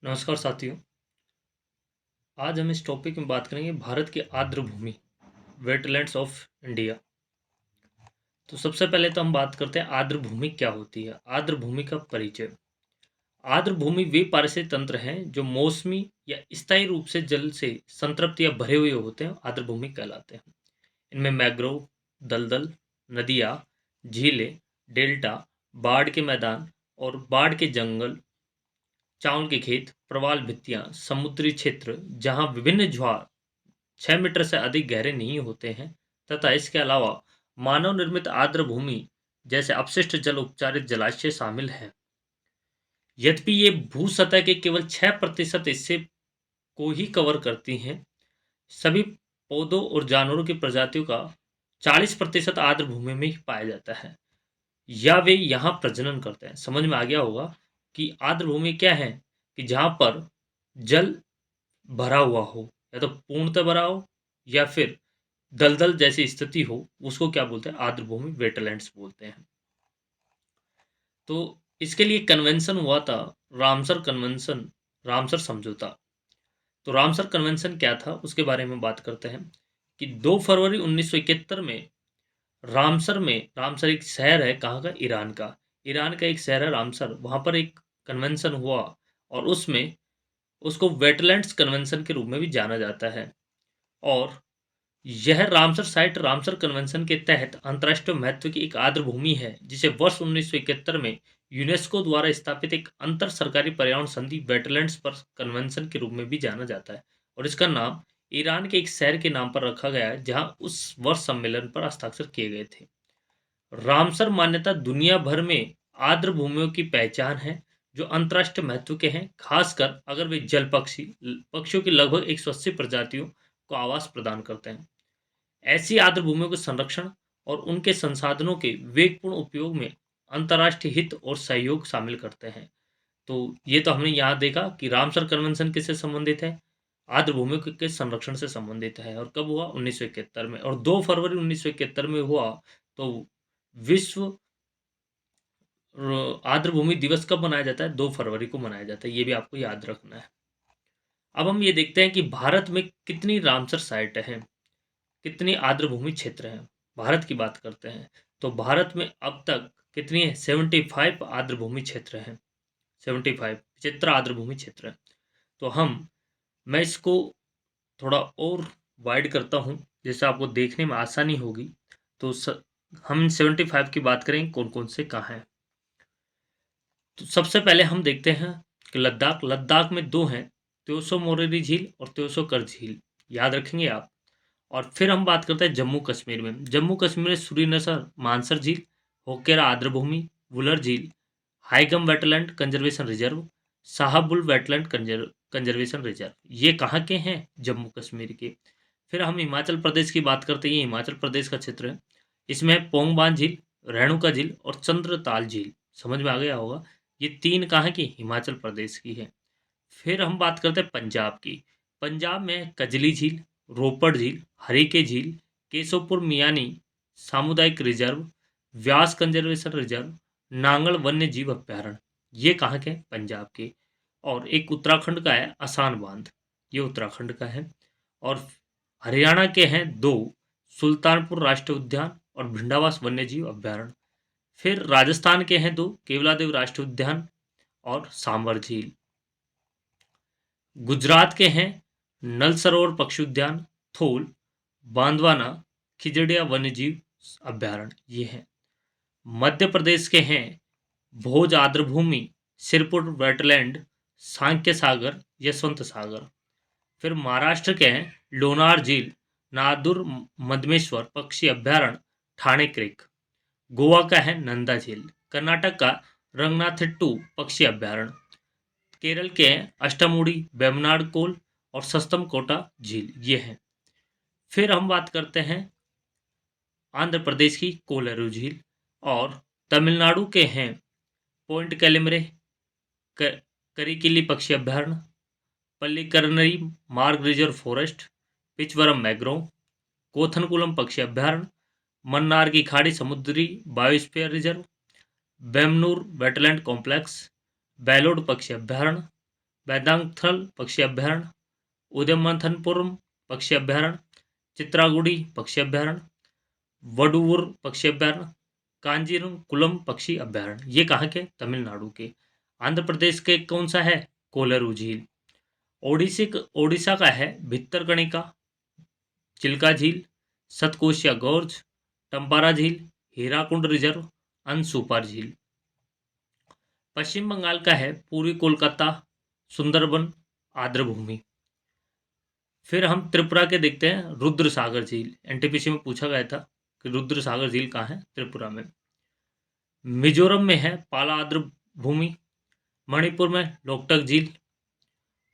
नमस्कार साथियों। आज हम इस टॉपिक में बात करेंगे भारत की आर्द्र भूमि, वेटलैंड्स ऑफ इंडिया। तो सबसे पहले तो हम बात करते हैं आर्द्र भूमि क्या होती है। आर्द्र भूमि का परिचय। आर्द्र भूमि वे पारिस्थितिक तंत्र हैं जो मौसमी या स्थायी रूप से जल से संतृप्त या भरे हुए होते हैं, आर्द्र भूमि कहलाते हैं। इनमें मैंग्रोव, दलदल, नदियाँ, झीलें, डेल्टा, बाढ़ के मैदान और बाढ़ के जंगल, चावल के खेत, प्रवाल भित्तियां, समुद्री क्षेत्र जहां विभिन्न ज्वार 6 मीटर से अधिक गहरे नहीं होते हैं, तथा इसके अलावा मानव निर्मित आर्द्र भूमि जैसे अपशिष्ट जल उपचारित जलाशय शामिल हैं। यद्यपि ये भू सतह के केवल 6% हिस्से को ही कवर करती हैं, सभी पौधों और जानवरों की प्रजातियों का 40% आर्द्र भूमि में ही पाया जाता है, या वे यहाँ प्रजनन करते हैं। समझ में आ गया होगा कि आर्द्र भूमि क्या है, कि जहाँ पर जल भरा हुआ हो, या तो पूर्णतः भरा हो या फिर दलदल जैसी स्थिति हो, उसको क्या बोलते हैं, आर्द्र भूमि, वेटलैंड्स बोलते हैं। तो इसके लिए कन्वेंशन हुआ था, रामसर कन्वेंशन, रामसर समझौता। तो रामसर कन्वेंशन क्या था उसके बारे में बात करते हैं कि 2 फरवरी 1971 में रामसर एक शहर है, कहाँ का, ईरान का। ईरान का एक शहर है रामसर, वहाँ पर एक कन्वेंशन हुआ और उसमें उसको वेटलैंड्स कन्वेंशन के रूप में भी जाना जाता है। और यह रामसर साइट रामसर कन्वेंशन के तहत अंतर्राष्ट्रीय महत्व की एक आर्द्र भूमि है, जिसे वर्ष 1971 में यूनेस्को द्वारा स्थापित एक अंतर सरकारी पर्यावरण संधि वेटलैंड्स पर कन्वेंशन के रूप में भी जाना जाता है। और इसका नाम ईरान के एक शहर के नाम पर रखा गया है, जहां उस वर्ष सम्मेलन पर हस्ताक्षर किए गए थे। रामसर मान्यता दुनिया भर में आर्द्र भूमियों की पहचान है, जो अंतर्राष्ट्रीय महत्व के हैं, खासकर अगर वे जल पक्षियों की लगभग 180 प्रजातियों को आवास प्रदान करते हैं। ऐसी आर्द्र भूमियों के संरक्षण और उनके संसाधनों के विवेकपूर्ण उपयोग में अंतर्राष्ट्रीय हित और सहयोग शामिल करते हैं। तो ये तो हमने यहाँ देखा कि रामसर कन्वेंशन किससे संबंधित है, आर्द्र भूमियों के संरक्षण से संबंधित है। और कब हुआ, 1971 में। और 2 फरवरी 1971 में हुआ। तो विश्व आर्द्र भूमि दिवस कब मनाया जाता है, 2 फरवरी को मनाया जाता है। ये भी आपको याद रखना है। अब हम ये देखते हैं कि भारत में कितनी रामसर साइट हैं, कितनी आर्द्र भूमि क्षेत्र हैं। भारत की बात करते हैं तो भारत में अब तक कितनी है, 75 आर्द्र भूमि क्षेत्र हैं। 75 75 आर्द्र भूमि क्षेत्र है। तो मैं इसको थोड़ा और वाइड करता हूँ, जिससे आपको देखने में आसानी होगी। तो हम 75 की बात करें, कौन कौन से कहाँ हैं। तो सबसे पहले हम देखते हैं कि लद्दाख में 2 हैं, त्योसो मोरिरी झील और त्योसो कर झील, याद रखेंगे आप। और फिर हम बात करते हैं जम्मू कश्मीर में। जम्मू कश्मीर में सूरीनसर मानसर झील, होकेरा आर्द्र भूमि, वुलर झील, हाइगम वेटलैंड कंजर्वेशन रिजर्व, साहबुल वेटलैंड कंजर्वेशन रिजर्व, ये कहाँ के हैं, जम्मू कश्मीर के। फिर हम हिमाचल प्रदेश की बात करते हैं, ये हिमाचल प्रदेश का क्षेत्र है। इसमें पोंगबान झील, रेणुका झील और चंद्रताल झील, समझ में आ गया होगा। ये 3 कहाँ की, हिमाचल प्रदेश की है। फिर हम बात करते हैं पंजाब की। पंजाब में कजली झील, रोपड़ झील, हरीके झील, केशवपुर मियानी सामुदायिक रिजर्व, व्यास कंजर्वेशन रिजर्व, नांगल वन्य जीव अभ्यारण्य, ये कहाँ के हैं, पंजाब के। और एक उत्तराखंड का है आसान बांध, ये उत्तराखंड का है। और हरियाणा के हैं 2, सुल्तानपुर राष्ट्रीय उद्यान और भिंडावास वन्य जीव अभ्यारण्य। फिर राजस्थान के हैं 2, केवलादेव राष्ट्रीय उद्यान और सांबर झील। गुजरात के हैं नल सरोवर पक्षी उद्यान, थोल, बांदवाना, खिजड़िया वन्यजीव अभ्यारण्य, ये हैं। मध्य प्रदेश के हैं भोज आर्द्र भूमि, सिरपुर वेटलैंड, सांख्य सागर, यशवंत सागर। फिर महाराष्ट्र के हैं लोनार झील, नादुर मधमेश्वर पक्षी अभ्यारण्य, ठाणे क्रिक। गोवा का है नंदा झील। कर्नाटक का रंगनाथिट्टू पक्षी अभ्यारण्य। केरल के हैं अष्टमुड़ी, वेमनाड कोल और सस्तम कोटा झील, ये हैं। फिर हम बात करते हैं आंध्र प्रदेश की कोलेरू झील। और तमिलनाडु के हैं पॉइंट कैलिमरे, करिकिली पक्षी अभ्यारण्य, पल्लीकरनई मार्ग रिजर्व फॉरेस्ट, पिचवरम मैग्रोव, कोथनकुलम पक्षी अभ्यारण्य, मन्नार की खाड़ी समुद्री बायोस्फीयर रिजर्व, बेमनूर वेटलैंड कॉम्प्लेक्स, बैलोड पक्षी अभ्यारण्य, वेदांथल पक्षी अभ्यारण्य, उदयमथनपुरम पक्षी अभ्यारण्य, चित्रागुड़ी पक्षी अभ्यारण्य, वडुवुर पक्षी अभ्यारण्य, कांजीरंगकुलम पक्षी अभ्यारण्य। ये कहाँ के? तमिलनाडु के। आंध्र प्रदेश के कौन सा है? कोलारू झील। ओडिशा का है भितरकणिका, चिल्का झील, सतकोशिया गोर्ज, टम्पारा झील, हीराकुंड रिजर्व, अनसुपार झील। पश्चिम बंगाल का है पूर्वी कोलकाता, सुंदरबन, आर्द्रभूमि। फिर हम त्रिपुरा के देखते हैं रुद्र सागर झील। एनटीपीसी में पूछा गया था कि रुद्र सागर झील कहाँ है? त्रिपुरा में। मिजोरम में है पाला आर्द्र भूमि, मणिपुर में लोकटक झील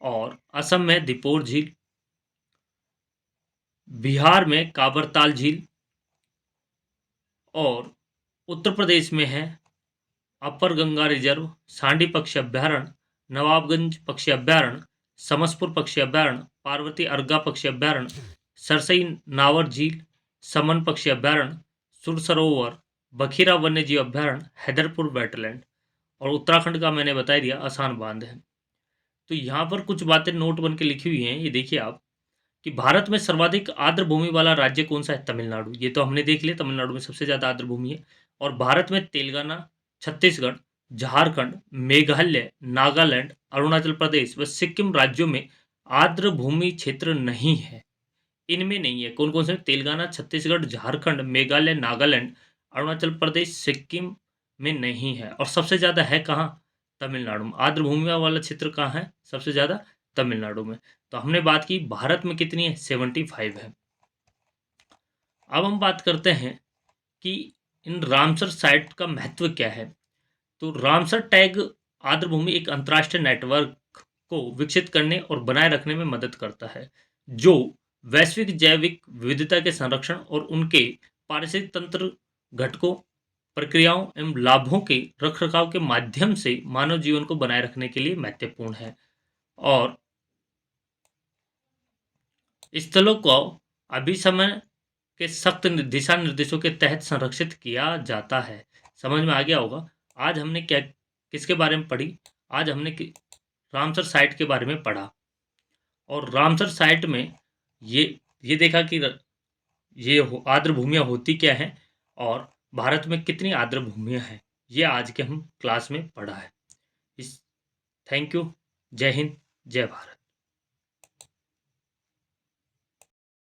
और असम में दीपोर झील, बिहार में काबरताल झील और उत्तर प्रदेश में है अपर गंगा रिजर्व, सांडी पक्षी अभ्यारण्य, नवाबगंज पक्षी अभ्यारण्य, समसपुर पक्षी अभ्यारण्य, पार्वती अर्गा पक्षी अभ्यारण्य, सरसई नावर झील, समन पक्षी अभ्यारण्य, सुर सरोवर, बखीरा वन्यजीव अभ्यारण्य, हैदरपुर वेटलैंड और उत्तराखंड का मैंने बता दिया आसान बांध है। तो यहाँ पर कुछ बातें नोट बन के लिखी हुई हैं, ये देखिए आप कि भारत में सर्वाधिक आर्द्र भूमि वाला राज्य कौन सा है? तमिलनाडु। ये तो हमने देख लिया, तमिलनाडु में सबसे ज़्यादा आर्द्र भूमि है। और भारत में तेलंगाना, छत्तीसगढ़, झारखंड, मेघालय, नागालैंड, अरुणाचल प्रदेश व सिक्किम राज्यों में आर्द्र भूमि क्षेत्र नहीं है। इनमें नहीं है। कौन कौन से? तेलंगाना, छत्तीसगढ़, झारखंड, मेघालय, नागालैंड, अरुणाचल प्रदेश, सिक्किम में नहीं है। और सबसे ज़्यादा है कहाँ? तमिलनाडु में। आर्द्र भूमि वाला क्षेत्र कहाँ है सबसे ज़्यादा? तमिलनाडु में। तो हमने बात की भारत में कितनी है? 75 है। अब हम बात करते हैं कि इन रामसर साइट का महत्व क्या है। तो रामसर टैग आर्द्र भूमि एक अंतर्राष्ट्रीय नेटवर्क को विकसित करने और बनाए रखने में मदद करता है, जो वैश्विक जैविक विविधता के संरक्षण और उनके पारिस्थितिक तंत्र घटकों, प्रक्रियाओं एवं लाभों के रखरखाव के माध्यम से मानव जीवन को बनाए रखने के लिए महत्वपूर्ण है। और स्थलों को अभी समय के सख्त दिशा निर्देशों के तहत संरक्षित किया जाता है। समझ में आ गया होगा। आज हमने क्या किसके बारे में पढ़ी? आज हमने रामसर साइट के बारे में पढ़ा। और रामसर साइट में ये देखा कि ये आर्द्र भूमियाँ होती क्या हैं और भारत में कितनी आर्द्र भूमियाँ हैं। ये आज के हम क्लास में पढ़ा है। इस थैंक यू। जय हिंद, जय भारत।